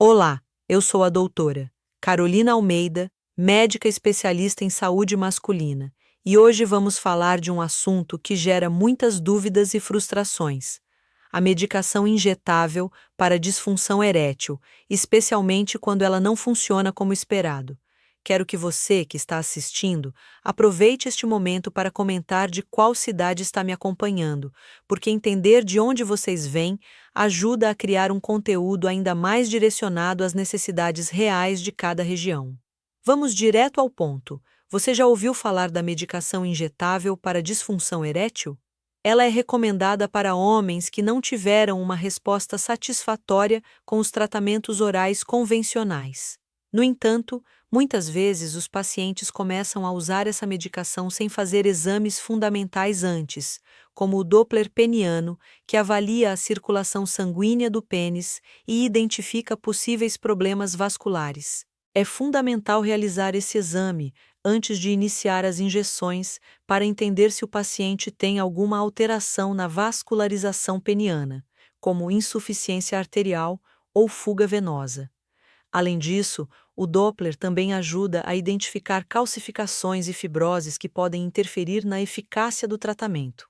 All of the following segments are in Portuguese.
Olá, eu sou a doutora Carolina Almeida, médica especialista em saúde masculina, e hoje vamos falar de um assunto que gera muitas dúvidas e frustrações: a medicação injetável para disfunção erétil, especialmente quando ela não funciona como esperado. Quero que você, que está assistindo, aproveite este momento para comentar de qual cidade está me acompanhando, porque entender de onde vocês vêm ajuda a criar um conteúdo ainda mais direcionado às necessidades reais de cada região. Vamos direto ao ponto. Você já ouviu falar da medicação injetável para disfunção erétil? Ela é recomendada para homens que não tiveram uma resposta satisfatória com os tratamentos orais convencionais. No entanto, muitas vezes os pacientes começam a usar essa medicação sem fazer exames fundamentais antes, como o Doppler peniano, que avalia a circulação sanguínea do pênis e identifica possíveis problemas vasculares. É fundamental realizar esse exame antes de iniciar as injeções para entender se o paciente tem alguma alteração na vascularização peniana, como insuficiência arterial ou fuga venosa. Além disso, o Doppler também ajuda a identificar calcificações e fibroses que podem interferir na eficácia do tratamento.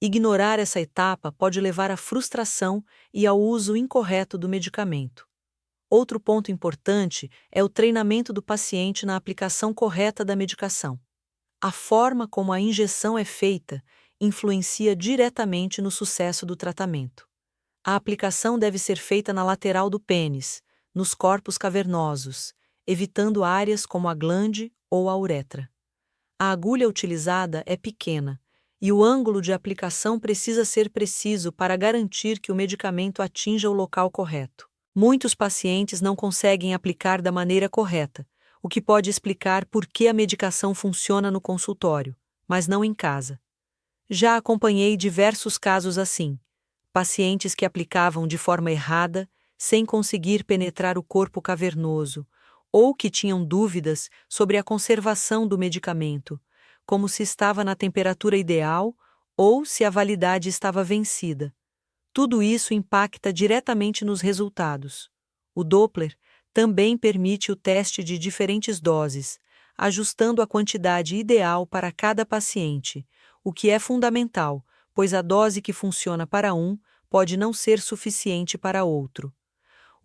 Ignorar essa etapa pode levar à frustração e ao uso incorreto do medicamento. Outro ponto importante é o treinamento do paciente na aplicação correta da medicação. A forma como a injeção é feita influencia diretamente no sucesso do tratamento. A aplicação deve ser feita na lateral do pênis, nos corpos cavernosos, evitando áreas como a glande ou a uretra. A agulha utilizada é pequena e o ângulo de aplicação precisa ser preciso para garantir que o medicamento atinja o local correto. Muitos pacientes não conseguem aplicar da maneira correta, o que pode explicar por que a medicação funciona no consultório, mas não em casa. Já acompanhei diversos casos assim: pacientes que aplicavam de forma errada, sem conseguir penetrar o corpo cavernoso, ou que tinham dúvidas sobre a conservação do medicamento, como se estava na temperatura ideal ou se a validade estava vencida. Tudo isso impacta diretamente nos resultados. O Doppler também permite o teste de diferentes doses, ajustando a quantidade ideal para cada paciente, o que é fundamental, pois a dose que funciona para um pode não ser suficiente para outro.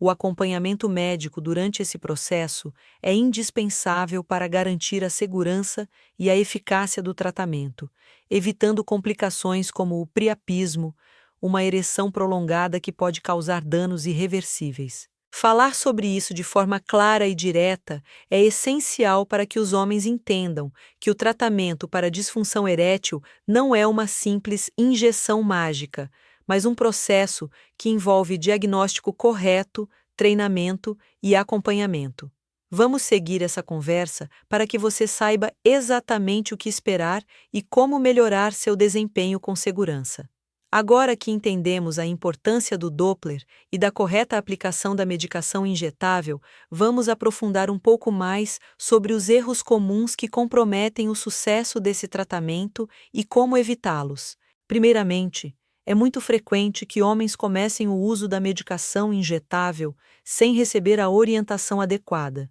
O acompanhamento médico durante esse processo é indispensável para garantir a segurança e a eficácia do tratamento, evitando complicações como o priapismo, uma ereção prolongada que pode causar danos irreversíveis. Falar sobre isso de forma clara e direta é essencial para que os homens entendam que o tratamento para disfunção erétil não é uma simples injeção mágica, mas um processo que envolve diagnóstico correto, treinamento e acompanhamento. Vamos seguir essa conversa para que você saiba exatamente o que esperar e como melhorar seu desempenho com segurança. Agora que entendemos a importância do Doppler e da correta aplicação da medicação injetável, vamos aprofundar um pouco mais sobre os erros comuns que comprometem o sucesso desse tratamento e como evitá-los. Primeiramente, é muito frequente que homens comecem o uso da medicação injetável sem receber a orientação adequada.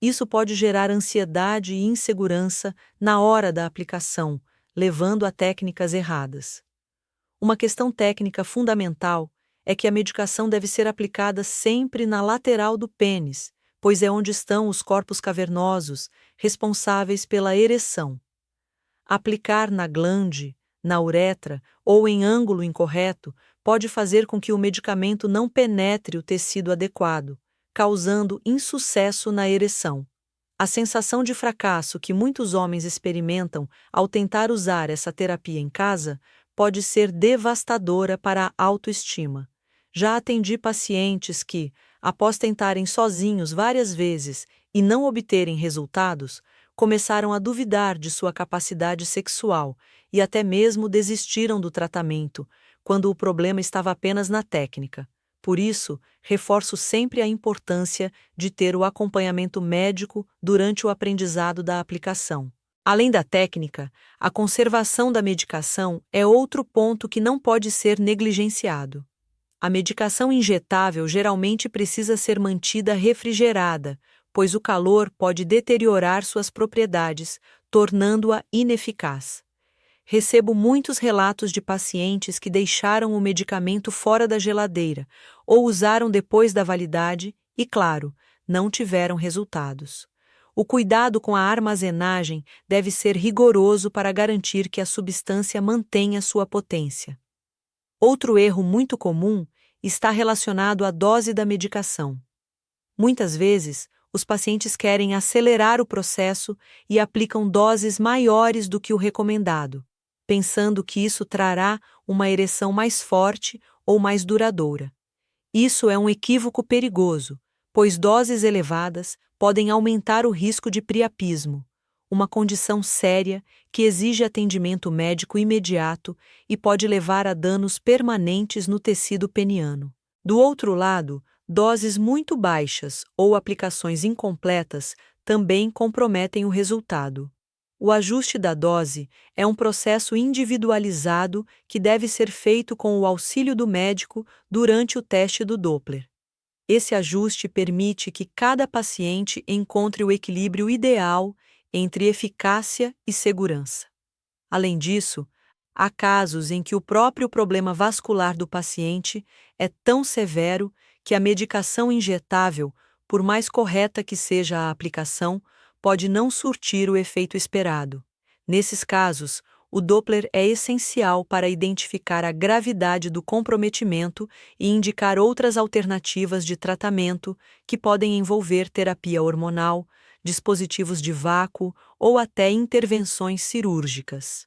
Isso pode gerar ansiedade e insegurança na hora da aplicação, levando a técnicas erradas. Uma questão técnica fundamental é que a medicação deve ser aplicada sempre na lateral do pênis, pois é onde estão os corpos cavernosos responsáveis pela ereção. Aplicar na glande, na uretra ou em ângulo incorreto pode fazer com que o medicamento não penetre o tecido adequado, causando insucesso na ereção. A sensação de fracasso que muitos homens experimentam ao tentar usar essa terapia em casa pode ser devastadora para a autoestima. Já atendi pacientes que, após tentarem sozinhos várias vezes e não obterem resultados, começaram a duvidar de sua capacidade sexual e até mesmo desistiram do tratamento, quando o problema estava apenas na técnica. Por isso, reforço sempre a importância de ter o acompanhamento médico durante o aprendizado da aplicação. Além da técnica, a conservação da medicação é outro ponto que não pode ser negligenciado. A medicação injetável geralmente precisa ser mantida refrigerada, pois o calor pode deteriorar suas propriedades, tornando-a ineficaz. Recebo muitos relatos de pacientes que deixaram o medicamento fora da geladeira ou usaram depois da validade e, claro, não tiveram resultados. O cuidado com a armazenagem deve ser rigoroso para garantir que a substância mantenha sua potência. Outro erro muito comum está relacionado à dose da medicação. Muitas vezes, os pacientes querem acelerar o processo e aplicam doses maiores do que o recomendado, pensando que isso trará uma ereção mais forte ou mais duradoura. Isso é um equívoco perigoso, pois doses elevadas podem aumentar o risco de priapismo, uma condição séria que exige atendimento médico imediato e pode levar a danos permanentes no tecido peniano. Do outro lado, doses muito baixas ou aplicações incompletas também comprometem o resultado. O ajuste da dose é um processo individualizado que deve ser feito com o auxílio do médico durante o teste do Doppler. Esse ajuste permite que cada paciente encontre o equilíbrio ideal entre eficácia e segurança. Além disso, há casos em que o próprio problema vascular do paciente é tão severo que a medicação injetável, por mais correta que seja a aplicação, pode não surtir o efeito esperado. Nesses casos, o Doppler é essencial para identificar a gravidade do comprometimento e indicar outras alternativas de tratamento que podem envolver terapia hormonal, dispositivos de vácuo ou até intervenções cirúrgicas.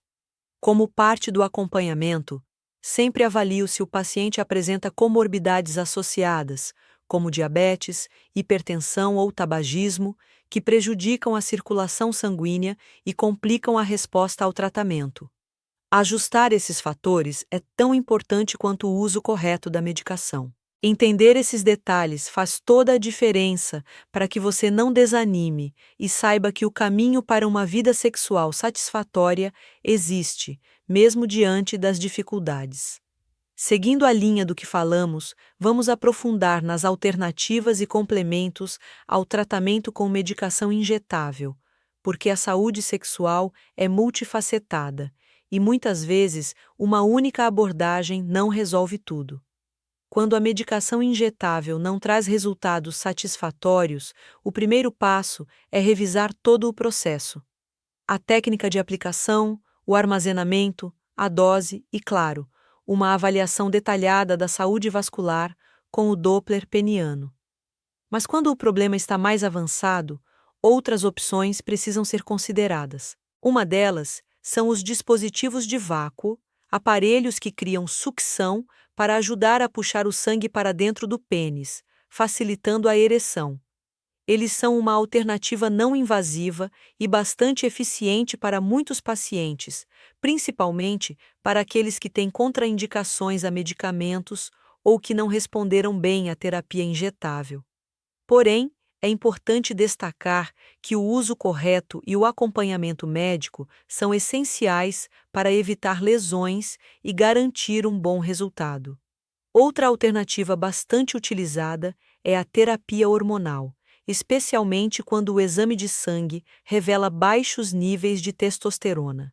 Como parte do acompanhamento, sempre avalio se o paciente apresenta comorbidades associadas, como diabetes, hipertensão ou tabagismo, que prejudicam a circulação sanguínea e complicam a resposta ao tratamento. Ajustar esses fatores é tão importante quanto o uso correto da medicação. Entender esses detalhes faz toda a diferença para que você não desanime e saiba que o caminho para uma vida sexual satisfatória existe, mesmo diante das dificuldades. Seguindo a linha do que falamos, vamos aprofundar nas alternativas e complementos ao tratamento com medicação injetável, porque a saúde sexual é multifacetada e muitas vezes uma única abordagem não resolve tudo. Quando a medicação injetável não traz resultados satisfatórios, o primeiro passo é revisar todo o processo. A técnica de aplicação, o armazenamento, a dose e, claro, uma avaliação detalhada da saúde vascular com o Doppler peniano. Mas quando o problema está mais avançado, outras opções precisam ser consideradas. Uma delas são os dispositivos de vácuo, aparelhos que criam sucção para ajudar a puxar o sangue para dentro do pênis, facilitando a ereção. Eles são uma alternativa não invasiva e bastante eficiente para muitos pacientes, principalmente para aqueles que têm contraindicações a medicamentos ou que não responderam bem à terapia injetável. Porém, é importante destacar que o uso correto e o acompanhamento médico são essenciais para evitar lesões e garantir um bom resultado. Outra alternativa bastante utilizada é a terapia hormonal, especialmente quando o exame de sangue revela baixos níveis de testosterona.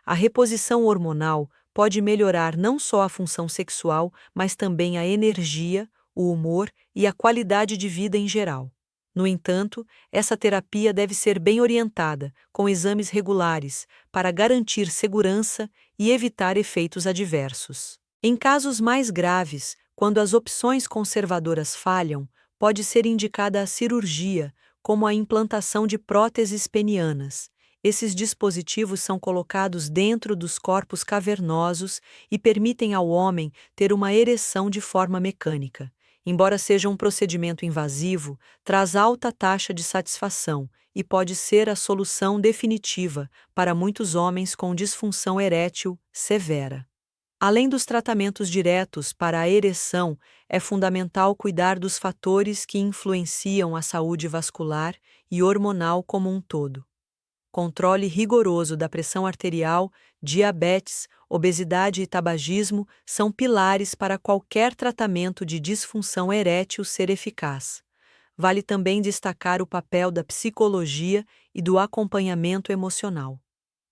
A reposição hormonal pode melhorar não só a função sexual, mas também a energia, o humor e a qualidade de vida em geral. No entanto, essa terapia deve ser bem orientada, com exames regulares, para garantir segurança e evitar efeitos adversos. Em casos mais graves, quando as opções conservadoras falham, pode ser indicada a cirurgia, como a implantação de próteses penianas. Esses dispositivos são colocados dentro dos corpos cavernosos e permitem ao homem ter uma ereção de forma mecânica. Embora seja um procedimento invasivo, traz alta taxa de satisfação e pode ser a solução definitiva para muitos homens com disfunção erétil severa. Além dos tratamentos diretos para a ereção, é fundamental cuidar dos fatores que influenciam a saúde vascular e hormonal como um todo. controle rigoroso da pressão arterial, diabetes, obesidade e tabagismo são pilares para qualquer tratamento de disfunção erétil ser eficaz. Vale também destacar o papel da psicologia e do acompanhamento emocional.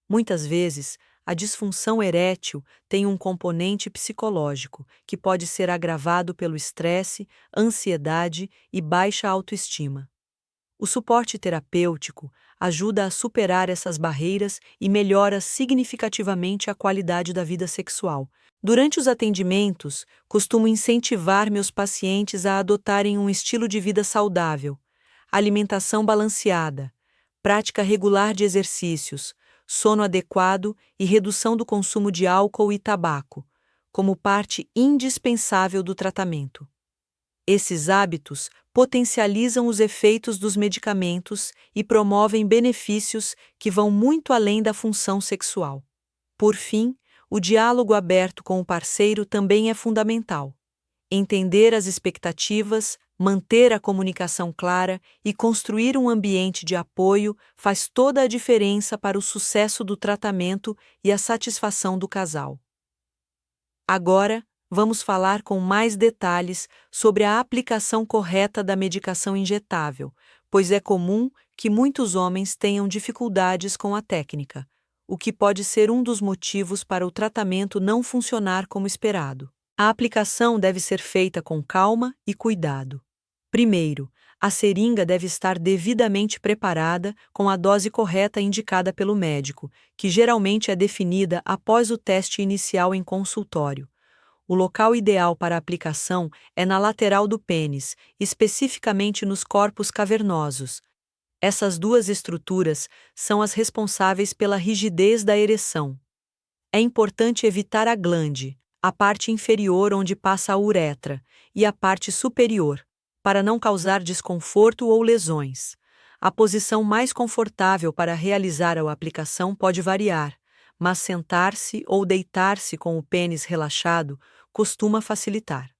Muitas vezes, a disfunção erétil tem um componente psicológico, que pode ser agravado pelo estresse, ansiedade e baixa autoestima. O suporte terapêutico ajuda a superar essas barreiras e melhora significativamente a qualidade da vida sexual. Durante os atendimentos, costumo incentivar meus pacientes a adotarem um estilo de vida saudável, alimentação balanceada, prática regular de exercícios, sono adequado e redução do consumo de álcool e tabaco, como parte indispensável do tratamento. Esses hábitos potencializam os efeitos dos medicamentos e promovem benefícios que vão muito além da função sexual. Por fim, o diálogo aberto com o parceiro também é fundamental. Entender as expectativas, manter a comunicação clara e construir um ambiente de apoio faz toda a diferença para o sucesso do tratamento e a satisfação do casal. Agora, vamos falar com mais detalhes sobre a aplicação correta da medicação injetável, pois é comum que muitos homens tenham dificuldades com a técnica, o que pode ser um dos motivos para o tratamento não funcionar como esperado. A aplicação deve ser feita com calma e cuidado. Primeiro, a seringa deve estar devidamente preparada com a dose correta indicada pelo médico, que geralmente é definida após o teste inicial em consultório. O local ideal para a aplicação é na lateral do pênis, especificamente nos corpos cavernosos. Essas duas estruturas são as responsáveis pela rigidez da ereção. É importante evitar a glande, a parte inferior onde passa a uretra, e a parte superior, para não causar desconforto ou lesões. A posição mais confortável para realizar a aplicação pode variar, mas sentar-se ou deitar-se com o pênis relaxado costuma facilitar.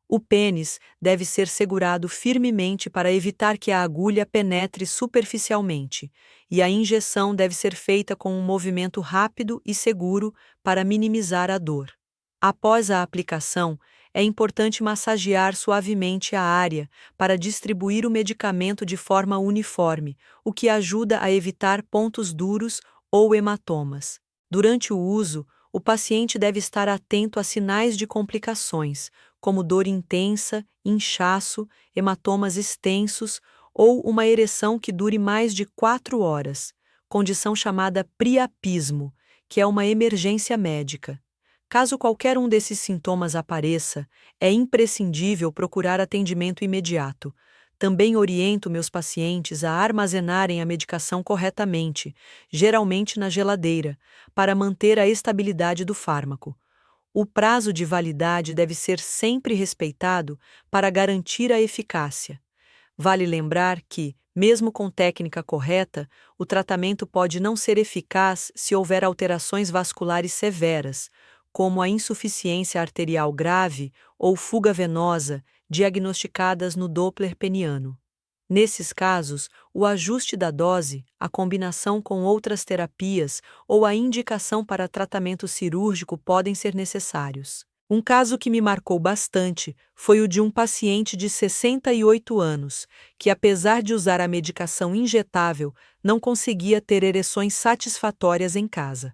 O pênis deve ser segurado firmemente para evitar que a agulha penetre superficialmente, e a injeção deve ser feita com um movimento rápido e seguro para minimizar a dor. Após a aplicação, é importante massagear suavemente a área para distribuir o medicamento de forma uniforme, o que ajuda a evitar pontos duros ou hematomas. Durante o uso, o paciente deve estar atento a sinais de complicações, como dor intensa, inchaço, hematomas extensos ou uma ereção que dure mais de 4 horas, condição chamada priapismo, que é uma emergência médica. Caso qualquer um desses sintomas apareça, é imprescindível procurar atendimento imediato. Também oriento meus pacientes a armazenarem a medicação corretamente, geralmente na geladeira, para manter a estabilidade do fármaco. O prazo de validade deve ser sempre respeitado para garantir a eficácia. Vale lembrar que, mesmo com técnica correta, o tratamento pode não ser eficaz se houver alterações vasculares severas, como a insuficiência arterial grave ou fuga venosa, diagnosticadas no Doppler peniano. Nesses casos, o ajuste da dose, a combinação com outras terapias ou a indicação para tratamento cirúrgico podem ser necessários. Um caso que me marcou bastante foi o de um paciente de 68 anos, que apesar de usar a medicação injetável, não conseguia ter ereções satisfatórias em casa.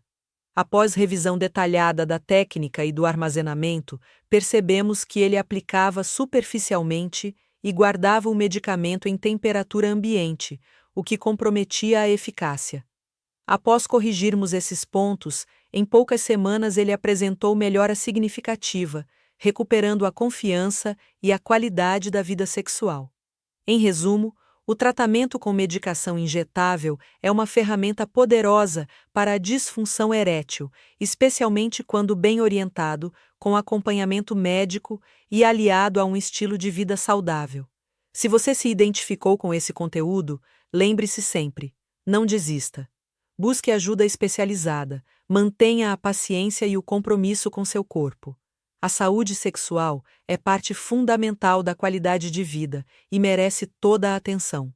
Após revisão detalhada da técnica e do armazenamento, percebemos que ele aplicava superficialmente e guardava o medicamento em temperatura ambiente, o que comprometia a eficácia. Após corrigirmos esses pontos, em poucas semanas ele apresentou melhora significativa, recuperando a confiança e a qualidade da vida sexual. Em resumo, o tratamento com medicação injetável é uma ferramenta poderosa para a disfunção erétil, especialmente quando bem orientado, com acompanhamento médico e aliado a um estilo de vida saudável. Se você se identificou com esse conteúdo, lembre-se sempre: não desista. Busque ajuda especializada, mantenha a paciência e o compromisso com seu corpo. A saúde sexual é parte fundamental da qualidade de vida e merece toda a atenção.